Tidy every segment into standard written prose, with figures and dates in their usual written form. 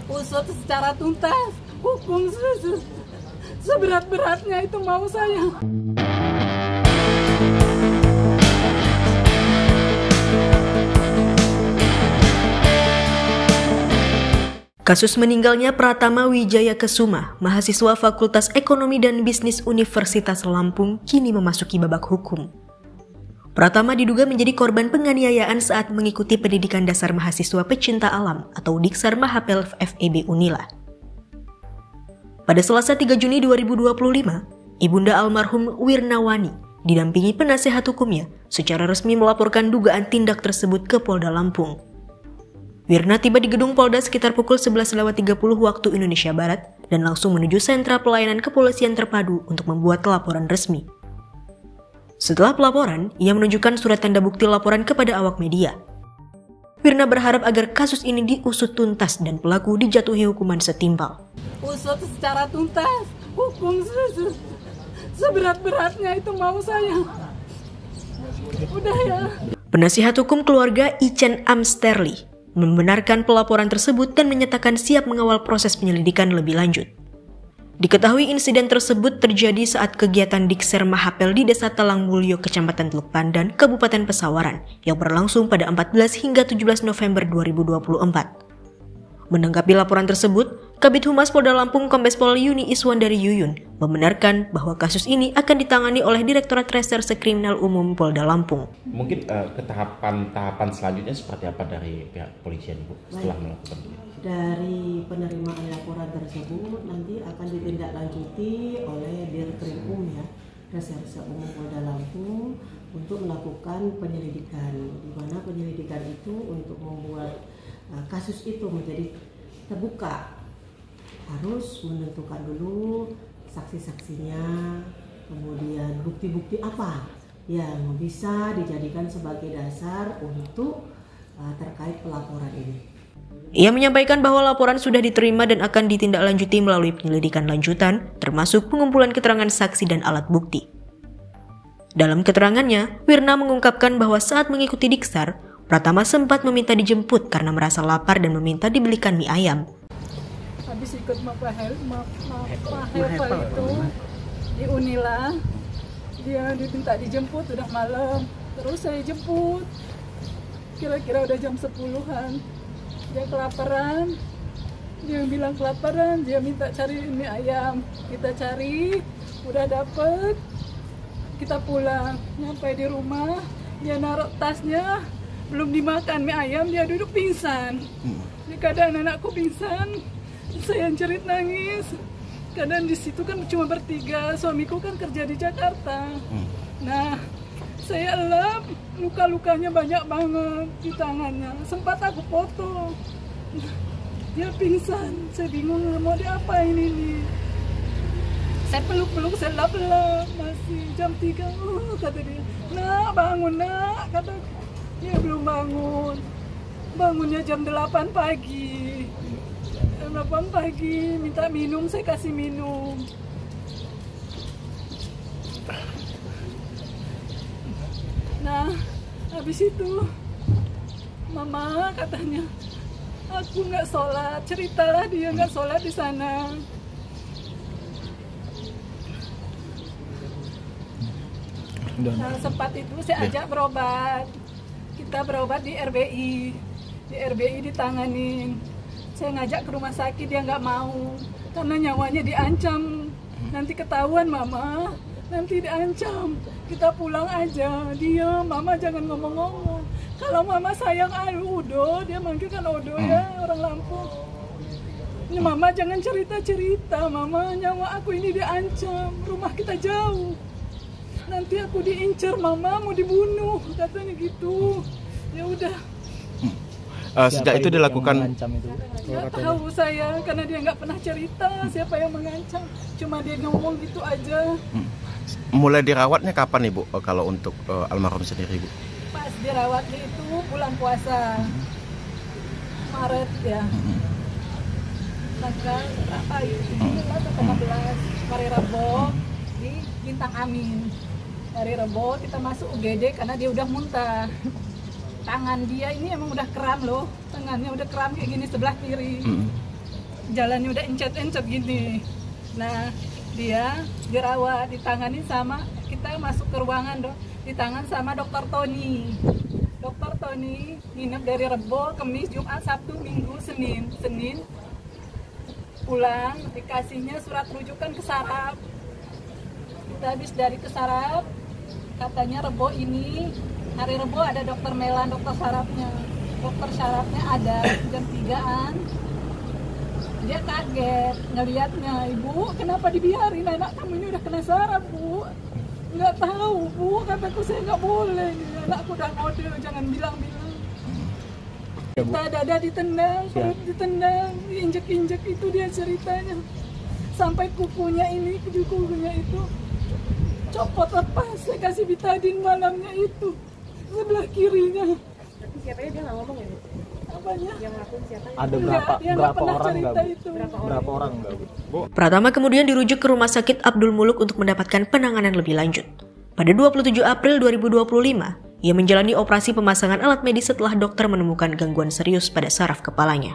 usut secara tuntas, hukum seberat-beratnya, itu mau saya. Kasus meninggalnya Pratama Wijaya Kesuma, mahasiswa Fakultas Ekonomi dan Bisnis Universitas Lampung, kini memasuki babak hukum. Pratama diduga menjadi korban penganiayaan saat mengikuti pendidikan dasar mahasiswa pecinta alam atau Diksar Mahapel FEB Unila. Pada Selasa 3 Juni 2025, Ibunda almarhum Wirnawani didampingi penasehat hukumnya secara resmi melaporkan dugaan tindak tersebut ke Polda Lampung. Wirna tiba di gedung Polda sekitar pukul 11.30 waktu Indonesia Barat dan langsung menuju sentra pelayanan kepolisian terpadu untuk membuat laporan resmi. Setelah pelaporan, ia menunjukkan surat tanda bukti laporan kepada awak media. Wirna berharap agar kasus ini diusut tuntas dan pelaku dijatuhi hukuman setimpal. Usut secara tuntas, hukum seberat-beratnya, itu mau saya. Udah ya. Penasihat hukum keluarga Ichen Amsterli membenarkan pelaporan tersebut dan menyatakan siap mengawal proses penyelidikan lebih lanjut. Diketahui insiden tersebut terjadi saat kegiatan Diksar Mahapel di Desa Talang Mulyo, Kecamatan Teluk Pandan, Kabupaten Pesawaran, yang berlangsung pada 14 hingga 17 November 2024. Menanggapi laporan tersebut, Kabid Humas Polda Lampung Kombes Pol Yuni Iswandari Yuyun membenarkan bahwa kasus ini akan ditangani oleh Direktorat Reserse Kriminal Umum Polda Lampung. Mungkin ke tahapan selanjutnya seperti apa dari pihak kepolisian, Bu, setelah melakukan ini? Dari penerimaan laporan tersebut nanti akan ditindaklanjuti oleh Dirkrimum ya, Reserse Umum Polda Lampung untuk melakukan penyelidikan, di mana penyelidikan itu untuk membuat kasus itu menjadi terbuka harus menentukan dulu saksi-saksinya, kemudian bukti-bukti apa yang bisa dijadikan sebagai dasar untuk terkait pelaporan ini. Ia menyampaikan bahwa laporan sudah diterima dan akan ditindaklanjuti melalui penyelidikan lanjutan, termasuk pengumpulan keterangan saksi dan alat bukti. Dalam keterangannya, Wirna mengungkapkan bahwa saat mengikuti Diksar, Pratama sempat meminta dijemput karena merasa lapar dan meminta dibelikan mie ayam. Habis ikut Mahapel itu di Unila, dia diminta dijemput, udah malam. Terus saya jemput, kira-kira udah jam 10-an. Dia kelaparan, dia bilang kelaparan, dia minta cari mie ayam. Kita cari, udah dapet, kita pulang. Nyampe di rumah, dia naruh tasnya, belum dimakan mie ayam, dia duduk pingsan. Di keadaan anakku pingsan, saya jerit nangis. Kadang di situ kan cuma bertiga, suamiku kan kerja di Jakarta. Nah, saya elap, luka-lukanya banyak banget di tangannya. Sempat aku foto. Dia pingsan, saya bingung mau diapain ini. Saya peluk-peluk, saya lap-lap, masih jam 3, kata dia. Nak, bangun nak, kata dia belum bangun. Bangunnya jam 8 pagi. Jam 8 pagi, minta minum, saya kasih minum. Nah, habis itu Mama katanya, aku nggak sholat, ceritalah dia nggak sholat di sana. Nah, sempat itu saya ajak berobat. Kita berobat di RBI. Di RBI ditanganin. Saya ngajak ke rumah sakit, dia nggak mau. Karena nyawanya diancam. Nanti ketahuan Mama, nanti diancam. Kita pulang aja. Dia, Mama jangan ngomong-ngomong. Kalau Mama sayang Udo, dia manggil kan Udo ya, orang Lampung. Ini Mama jangan cerita-cerita, Mama nyawa aku ini diancam. Rumah kita jauh. Nanti aku diincar, Mama mau dibunuh, katanya gitu. Ya udah. Sejak itu dilakukan. Nggak tahu saya, karena dia nggak pernah cerita siapa yang mengancam. Cuma dia ngomong gitu aja. Mulai dirawatnya kapan Ibu kalau untuk almarhum sendiri Ibu? Pas dirawatnya itu bulan puasa, Maret ya. Tanggal berapa itu? 15 hari Rebo di Bintang Amin. Hari Rebo kita masuk UGD karena dia udah muntah. Tangan dia ini emang udah kram loh, tangannya udah kram kayak gini sebelah kiri. jalannya udah encet-encet gini. Nah, dia dirawat, ditangani sama, kita masuk ke ruangan dong, ditangan sama dokter Tony. Dokter Tony nginep dari Rebo, Kamis, Jumat, Sabtu, Minggu, Senin. Senin pulang, dikasihnya surat rujukan ke saraf. Kita habis dari ke saraf, katanya Rebo ini, hari Rebo ada dokter Melan, dokter sarafnya. Dokter sarafnya ada jam 3-an. Dia kaget ngelihatnya, ibu kenapa dibiarin anak kamu ini udah kena saraf, bu? Nggak tahu, bu, kataku saya nggak boleh, anakku udah ngode, jangan bilang-bilang. Kita dada ditendang, perut ditendang, diinjek-injek, itu dia ceritanya. Sampai kukunya ini, kukunya itu copot lepas, saya kasih betadine malamnya itu, sebelah kirinya. Siapanya dia nggak ngomong ya, Bu? Apanya? Yang ngelakuin siapa? Ada berapa orang nggak, Bu? Berapa orang nggak, Bu? Pratama kemudian dirujuk ke Rumah Sakit Abdul Muluk untuk mendapatkan penanganan lebih lanjut. Pada 27 April 2025, ia menjalani operasi pemasangan alat medis setelah dokter menemukan gangguan serius pada saraf kepalanya.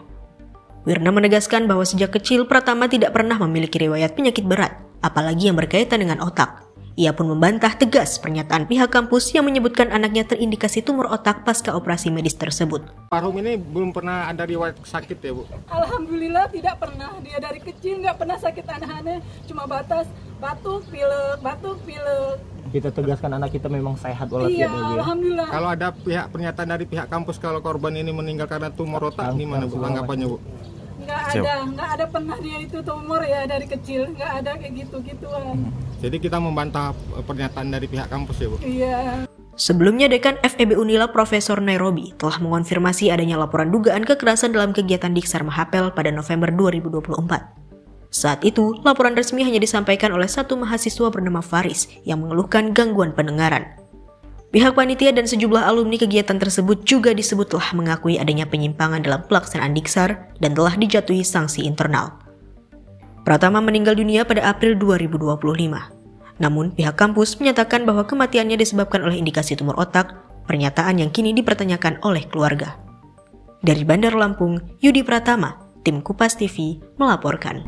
Wirna menegaskan bahwa sejak kecil Pratama tidak pernah memiliki riwayat penyakit berat, apalagi yang berkaitan dengan otak. Ia pun membantah tegas pernyataan pihak kampus yang menyebutkan anaknya terindikasi tumor otak pasca operasi medis tersebut. Farum ini belum pernah ada riwayat sakit ya, Bu? Alhamdulillah tidak pernah. Dia dari kecil nggak pernah sakit aneh-aneh, cuma batas batuk, pilek. Kita tegaskan anak kita memang sehat walafiat. Iya, alhamdulillah. Kalau ada pernyataan dari pihak kampus kalau korban ini meninggal karena tumor otak, gimana, Bu, tanggapannya, Bu? Nggak ada pernah dia itu tumor ya dari kecil, nggak ada kayak gitu-gituan. Jadi kita membantah pernyataan dari pihak kampus ya, Bu? Iya. Sebelumnya Dekan FEB Unila Profesor Nairobi telah mengonfirmasi adanya laporan dugaan kekerasan dalam kegiatan Diksar Mahapel pada November 2024. Saat itu, laporan resmi hanya disampaikan oleh satu mahasiswa bernama Faris yang mengeluhkan gangguan pendengaran. Pihak panitia dan sejumlah alumni kegiatan tersebut juga disebut telah mengakui adanya penyimpangan dalam pelaksanaan Diksar dan telah dijatuhi sanksi internal. Pratama meninggal dunia pada April 2025. Namun, pihak kampus menyatakan bahwa kematiannya disebabkan oleh indikasi tumor otak, pernyataan yang kini dipertanyakan oleh keluarga. Dari Bandar Lampung, Yudi Pratama, Tim Kupas TV melaporkan.